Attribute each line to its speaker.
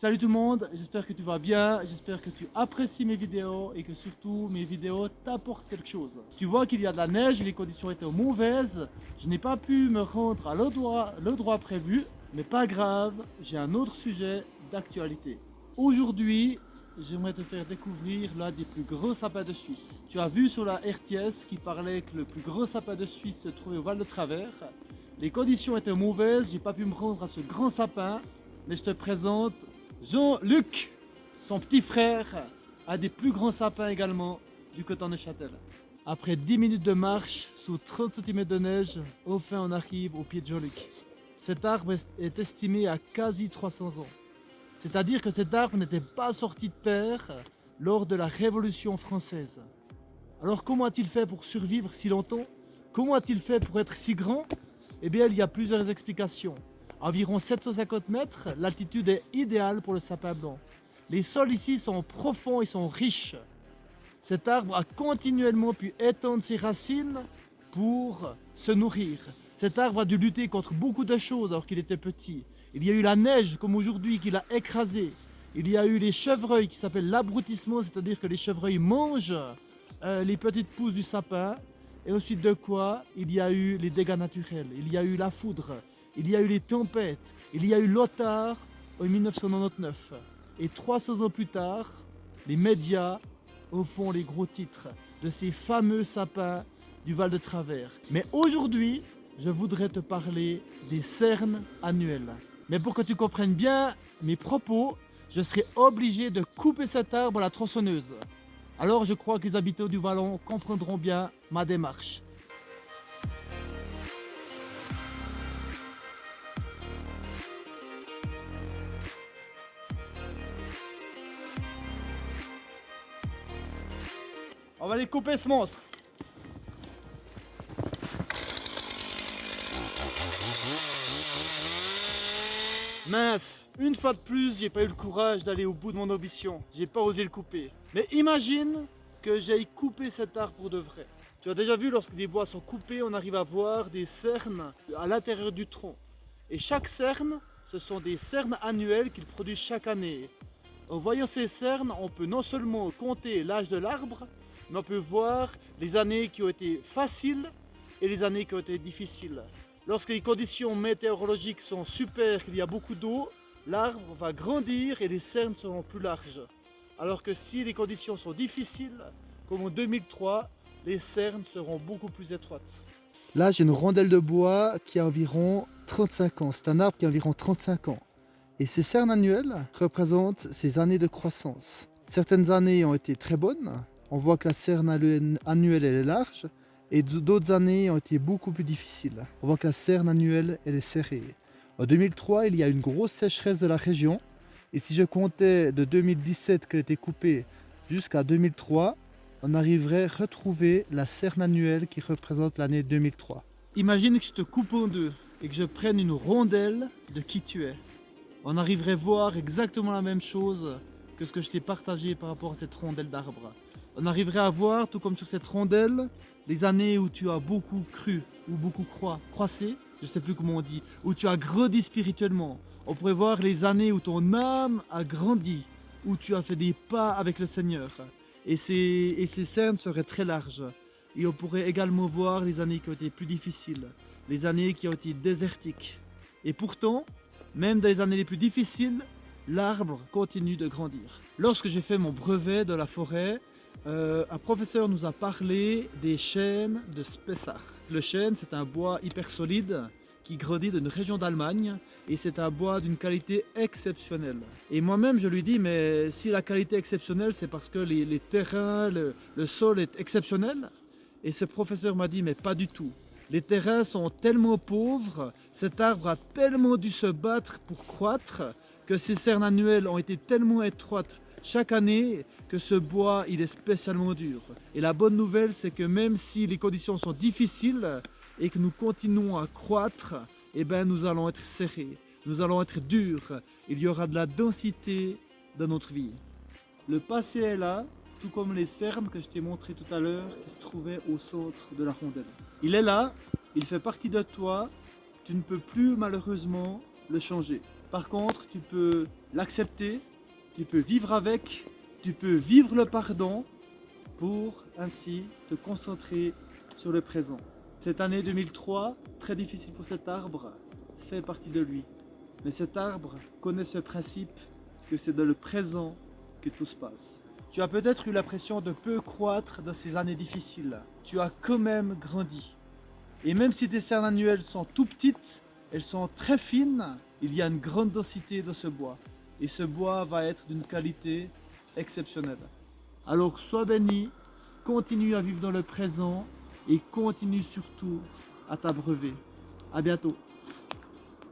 Speaker 1: Salut tout le monde, j'espère que tu vas bien, j'espère que tu apprécies mes vidéos et que surtout mes vidéos t'apportent quelque chose. Tu vois qu'il y a de la neige et les conditions étaient mauvaises, je n'ai pas pu me rendre à l'endroit prévu, mais pas grave, j'ai un autre sujet d'actualité. Aujourd'hui, j'aimerais te faire découvrir l'un des plus gros sapins de Suisse. Tu as vu sur la RTS qui parlait que le plus gros sapin de Suisse se trouvait au Val de Travers. Les conditions étaient mauvaises, j'ai pas pu me rendre à ce grand sapin, mais je te présente Jean-Luc, son petit frère, a des plus grands sapins également du coton de Châtel. Après 10 minutes de marche, sous 30 cm de neige, enfin on arrive au pied de Jean-Luc. Cet arbre est estimé à quasi 300 ans. C'est-à-dire que cet arbre n'était pas sorti de terre lors de la Révolution française. Alors comment a-t-il fait pour survivre si longtemps? Comment a-t-il fait pour être si grand? Eh bien, il y a plusieurs explications. Environ 750 mètres, l'altitude est idéale pour le sapin blanc. Les sols ici sont profonds et sont riches. Cet arbre a continuellement pu étendre ses racines pour se nourrir. Cet arbre a dû lutter contre beaucoup de choses alors qu'il était petit. Il y a eu la neige comme aujourd'hui qui l'a écrasé. Il y a eu les chevreuils qui s'appellent l'abroutissement, c'est-à-dire que les chevreuils mangent les petites pousses du sapin. Et ensuite de quoi, il y a eu les dégâts naturels, il y a eu la foudre, il y a eu les tempêtes, il y a eu l'otard en 1999. Et 300 ans plus tard, les médias en font les gros titres de ces fameux sapins du Val de Travers. Mais aujourd'hui, je voudrais te parler des cernes annuelles. Mais pour que tu comprennes bien mes propos, je serai obligé de couper cet arbre à la tronçonneuse. Alors je crois que les habitants du Vallon comprendront bien ma démarche. On va aller couper ce monstre. Mince, une fois de plus, j'ai pas eu le courage d'aller au bout de mon ambition. J'ai pas osé le couper. Mais imagine que j'aille couper cet arbre pour de vrai. Tu as déjà vu, lorsque des bois sont coupés, on arrive à voir des cernes à l'intérieur du tronc. Et chaque cerne, ce sont des cernes annuelles qu'il produit chaque année. En voyant ces cernes, on peut non seulement compter l'âge de l'arbre, mais on peut voir les années qui ont été faciles et les années qui ont été difficiles. Lorsque les conditions météorologiques sont super, qu'il y a beaucoup d'eau, l'arbre va grandir et les cernes seront plus larges. Alors que si les conditions sont difficiles, comme en 2003, les cernes seront beaucoup plus étroites. Là, j'ai une rondelle de bois qui a environ 35 ans. C'est un arbre qui a environ 35 ans. Et ces cernes annuelles représentent ces années de croissance. Certaines années ont été très bonnes. On voit que la cerne annuelle elle est large. Et d'autres années ont été beaucoup plus difficiles. On voit que la cerne annuelle elle est serrée. En 2003, il y a une grosse sécheresse de la région. Et si je comptais de 2017 qu'elle était coupée jusqu'à 2003, on arriverait à retrouver la cerne annuelle qui représente l'année 2003. Imagine que je te coupe en deux et que je prenne une rondelle de qui tu es. On arriverait à voir exactement la même chose que ce que je t'ai partagé par rapport à cette rondelle d'arbre. On arriverait à voir, tout comme sur cette rondelle, les années où tu as beaucoup cru ou beaucoup croissé, je ne sais plus comment on dit, où tu as grandi spirituellement. On pourrait voir les années où ton âme a grandi, où tu as fait des pas avec le Seigneur. Et ces cernes seraient très larges. Et on pourrait également voir les années qui ont été plus difficiles, les années qui ont été désertiques. Et pourtant, même dans les années les plus difficiles, l'arbre continue de grandir. Lorsque j'ai fait mon brevet de la forêt, un professeur nous a parlé des chênes de Spessart. Le chêne, c'est un bois hyper solide qui grandit d'une région d'Allemagne et c'est un bois d'une qualité exceptionnelle. Et moi-même, je lui dis, mais si la qualité est exceptionnelle, c'est parce que les terrains, le sol est exceptionnel. Et ce professeur m'a dit, mais pas du tout. Les terrains sont tellement pauvres, cet arbre a tellement dû se battre pour croître que ces cernes annuelles ont été tellement étroites chaque année que ce bois il est spécialement dur. Et la bonne nouvelle, c'est que même si les conditions sont difficiles et que nous continuons à croître, eh ben nous allons être serrés, nous allons être durs. Il y aura de la densité dans notre vie. Le passé est là, tout comme les cernes que je t'ai montré tout à l'heure qui se trouvaient au centre de la rondelle. Il est là, il fait partie de toi, tu ne peux plus malheureusement le changer. Par contre, tu peux l'accepter, tu peux vivre avec, tu peux vivre le pardon pour ainsi te concentrer sur le présent. Cette année 2003, très difficile pour cet arbre, fait partie de lui. Mais cet arbre connaît ce principe que c'est dans le présent que tout se passe. Tu as peut-être eu l'impression de peu croître dans ces années difficiles. Tu as quand même grandi. Et même si tes cernes annuelles sont tout petites, elles sont très fines, il y a une grande densité dans ce bois. Et ce bois va être d'une qualité exceptionnelle. Alors sois béni, continue à vivre dans le présent et continue surtout à t'abreuver. À bientôt.